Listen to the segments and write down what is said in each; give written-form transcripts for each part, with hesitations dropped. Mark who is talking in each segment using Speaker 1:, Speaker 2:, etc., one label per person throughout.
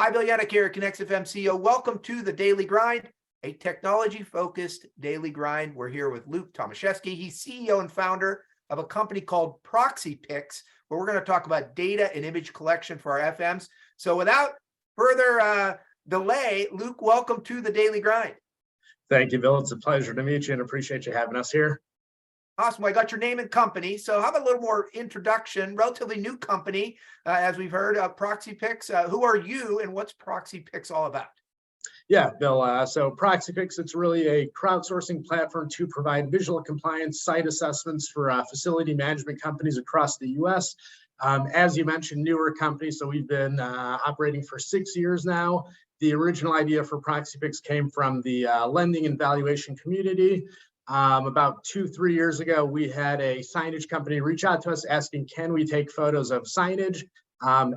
Speaker 1: Hi, Bill Yannick here, ConnexFM CEO. Welcome to the Daily Grind, a technology-focused daily grind. We're here with Luke Tomaszewski. He's CEO and founder of a company called Proxy Pics, where we're going to talk about data and image collection for our FMs. So without further delay, Luke, welcome to the Daily Grind.
Speaker 2: Thank you, Bill. It's a pleasure to meet you and appreciate you having us here.
Speaker 1: Awesome. Well, I got your name and company. So how about a little more introduction? Relatively new company, as we've heard, Proxy Pics. Who are you and what's Proxy Pics all about?
Speaker 2: Yeah, Bill. So Proxy Pics, it's really a crowdsourcing platform to provide visual compliance site assessments for facility management companies across the U.S. As you mentioned, newer company. So we've been operating for 6 years now. The original idea for Proxy Pics came from the lending and valuation community. About 2-3 years ago, we had a signage company reach out to us asking, can we take photos of signage?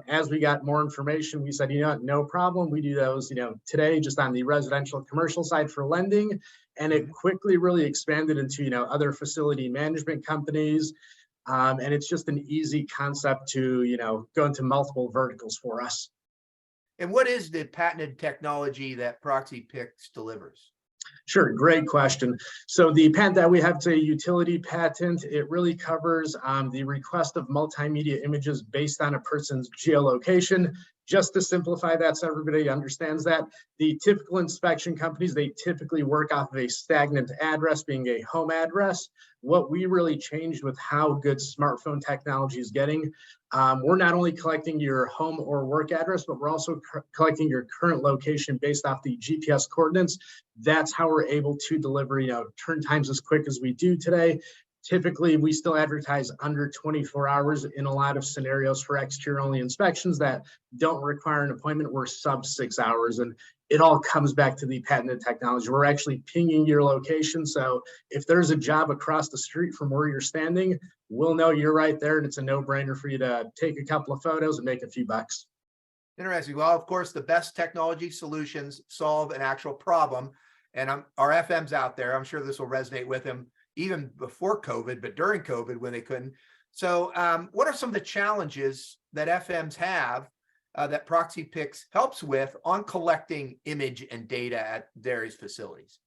Speaker 2: As we got more information, we said, no problem. We do those, today just on the residential commercial side for lending. And it quickly really expanded into, other facility management companies. And it's just an easy concept to, go into multiple verticals for us.
Speaker 1: And what is the patented technology that Proxy Pics delivers?
Speaker 2: Sure, great question. So the patent that we have is a utility patent. It really covers the request of multimedia images based on a person's geolocation. Just to simplify that so everybody understands that, the typical inspection companies, they typically work off of a stagnant address being a home address. What we really changed with how good smartphone technology is getting, we're not only collecting your home or work address, but we're also collecting your current location based off the GPS coordinates. That's how we're able to deliver, turn times as quick as we do today. Typically, we still advertise under 24 hours in a lot of scenarios for exterior only inspections that don't require an appointment. We're sub 6 hours, and it all comes back to the patented technology. We're actually pinging your location. So if there's a job across the street from where you're standing, we'll know you're right there, and it's a no-brainer for you to take a couple of photos and make a few bucks.
Speaker 1: Interesting. Well, of course, the best technology solutions solve an actual problem. And our FMs out there, I'm sure this will resonate with them even before COVID, but during COVID when they couldn't. So what are some of the challenges that FMs have that Proxy Pics helps with on collecting image and data at various facilities?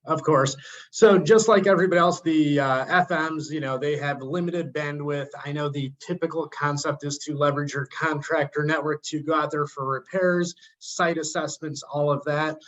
Speaker 2: Of course. So just like everybody else, the FMs, they have limited bandwidth. I know the typical concept is to leverage your contractor network to go out there for repairs, site assessments, all of that.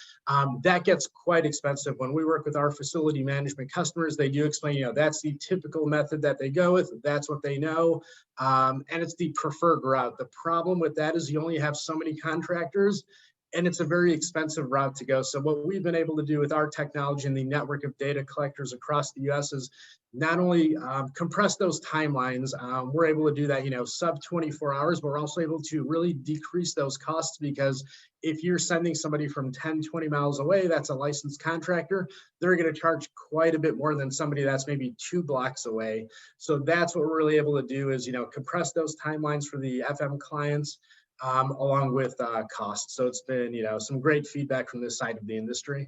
Speaker 2: That gets quite expensive. When we work with our facility management customers, they do explain, that's the typical method that they go with. That's what they know. And it's the preferred route. The problem with that is you only have so many contractors, and it's a very expensive route to go. So what we've been able to do with our technology and the network of data collectors across the US is not only compress those timelines, we're able to do that, sub 24 hours, but we're also able to really decrease those costs, because if you're sending somebody from 10, 20 miles away, that's a licensed contractor, they're going to charge quite a bit more than somebody that's maybe 2 blocks away. So that's what we're really able to do is, compress those timelines for the FM clients, along with costs. So it's been, some great feedback from this side of the industry.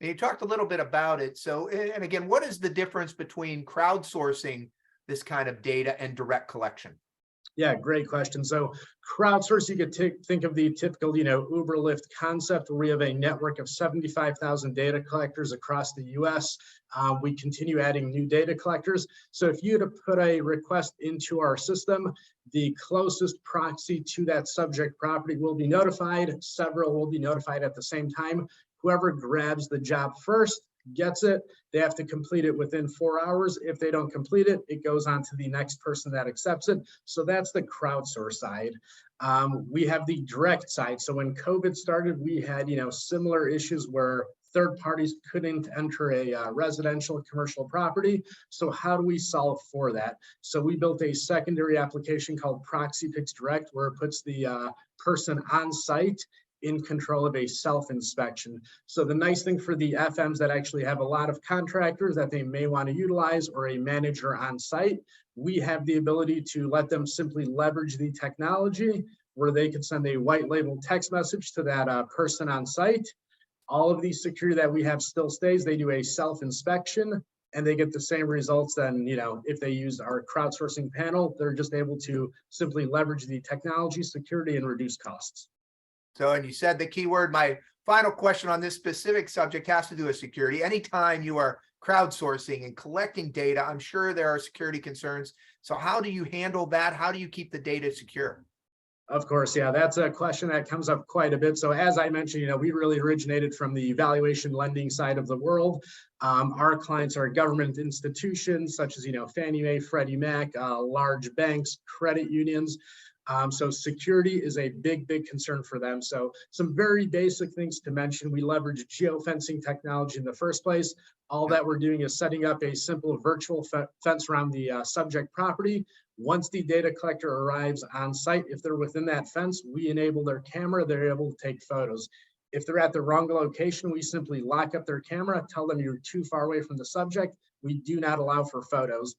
Speaker 1: And you talked a little bit about it. So, and again, what is the difference between crowdsourcing this kind of data and direct collection?
Speaker 2: Yeah, great question. So crowdsource, you could think of the typical, Uber Lyft concept, where we have a network of 75,000 data collectors across the US. We continue adding new data collectors. So if you had to put a request into our system, the closest proxy to that subject property will be notified. Several will be notified at the same time. Whoever grabs the job first gets it. They have to complete it within 4 hours. If they don't complete it, it goes on to the next person that accepts it. So that's the crowdsource side. We have the direct side. So when COVID started, we had, similar issues where third parties couldn't enter a residential commercial property. So how do we solve for that? So we built a secondary application called Proxy Pics Direct, where it puts the person on site in control of a self-inspection. So the nice thing for the FMs that actually have a lot of contractors that they may want to utilize, or a manager on site, we have the ability to let them simply leverage the technology where they could send a white label text message to that person on site. All of the security that we have still stays. They do a self-inspection and they get the same results than, if they use our crowdsourcing panel. They're just able to simply leverage the technology, security, and reduce costs.
Speaker 1: So, and you said the keyword. My final question on this specific subject has to do with security. Anytime you are crowdsourcing and collecting data, I'm sure there are security concerns. So how do you handle that? How do you keep the data secure?
Speaker 2: Of course, yeah, that's a question that comes up quite a bit. So as I mentioned, we really originated from the valuation lending side of the world. Our clients are government institutions such as, Fannie Mae, Freddie Mac, large banks, credit unions. So security is a big, big concern for them. So some very basic things to mention. We leverage geofencing technology in the first place. All that we're doing is setting up a simple virtual fence around the subject property. Once the data collector arrives on site, if they're within that fence, we enable their camera, they're able to take photos. If they're at the wrong location, we simply lock up their camera, tell them you're too far away from the subject. We do not allow for photos.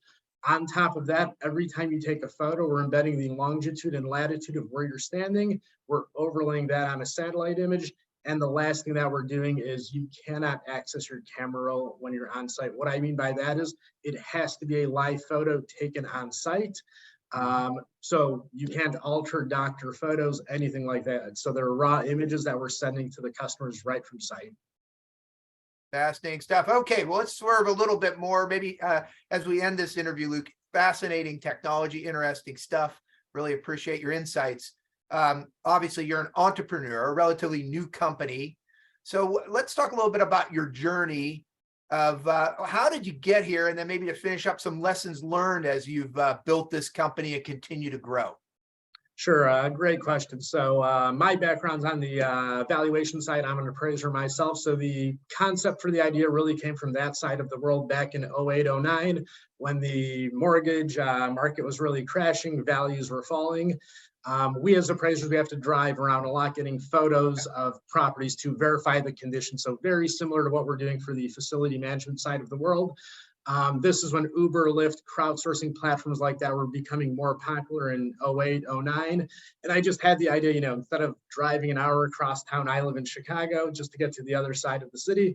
Speaker 2: On top of that, every time you take a photo, we're embedding the longitude and latitude of where you're standing. We're overlaying that on a satellite image. And the last thing that we're doing is you cannot access your camera roll when you're on site. What I mean by that is it has to be a live photo taken on site. So you can't alter doctor photos, anything like that. So they're raw images that we're sending to the customers right from site.
Speaker 1: Fascinating stuff. Okay, well, let's swerve a little bit more. Maybe as we end this interview, Luke, fascinating technology, interesting stuff. Really appreciate your insights. Obviously, you're an entrepreneur, a relatively new company. So let's talk a little bit about your journey of how did you get here? And then maybe to finish up some lessons learned as you've built this company and continue to grow.
Speaker 2: Sure, great question. So my background's on the valuation side. I'm an appraiser myself. So the concept for the idea really came from that side of the world back in 08, 09, when the mortgage market was really crashing, values were falling. We as appraisers, we have to drive around a lot getting photos of properties to verify the condition. So very similar to what we're doing for the facility management side of the world. This is when Uber, Lyft, crowdsourcing platforms like that were becoming more popular in 08, 09. And I just had the idea, instead of driving an hour across town, I live in Chicago, just to get to the other side of the city,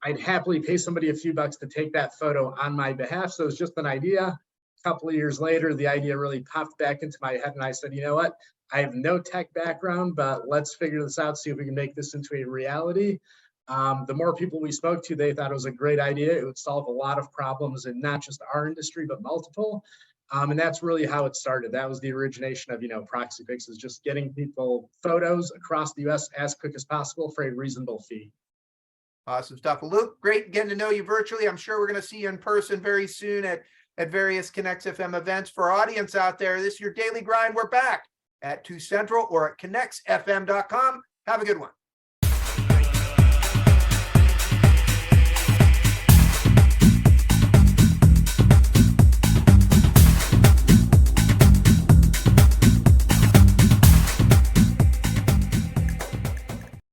Speaker 2: I'd happily pay somebody a few bucks to take that photo on my behalf. So it's just an idea. A couple of years later, the idea really popped back into my head and I said, you know what? I have no tech background, but let's figure this out, see if we can make this into a reality. The more people we spoke to, they thought it was a great idea. It would solve a lot of problems in not just our industry, but multiple. And that's really how it started. That was the origination of, Proxy Pics, is just getting people photos across the US as quick as possible for a reasonable fee.
Speaker 1: Awesome stuff. Well, Luke, great getting to know you virtually. I'm sure we're going to see you in person very soon at various ConnexFM events. For our audience out there, this is your Daily Grind. We're back at 2 Central or at ConnexFM.com. Have a good one.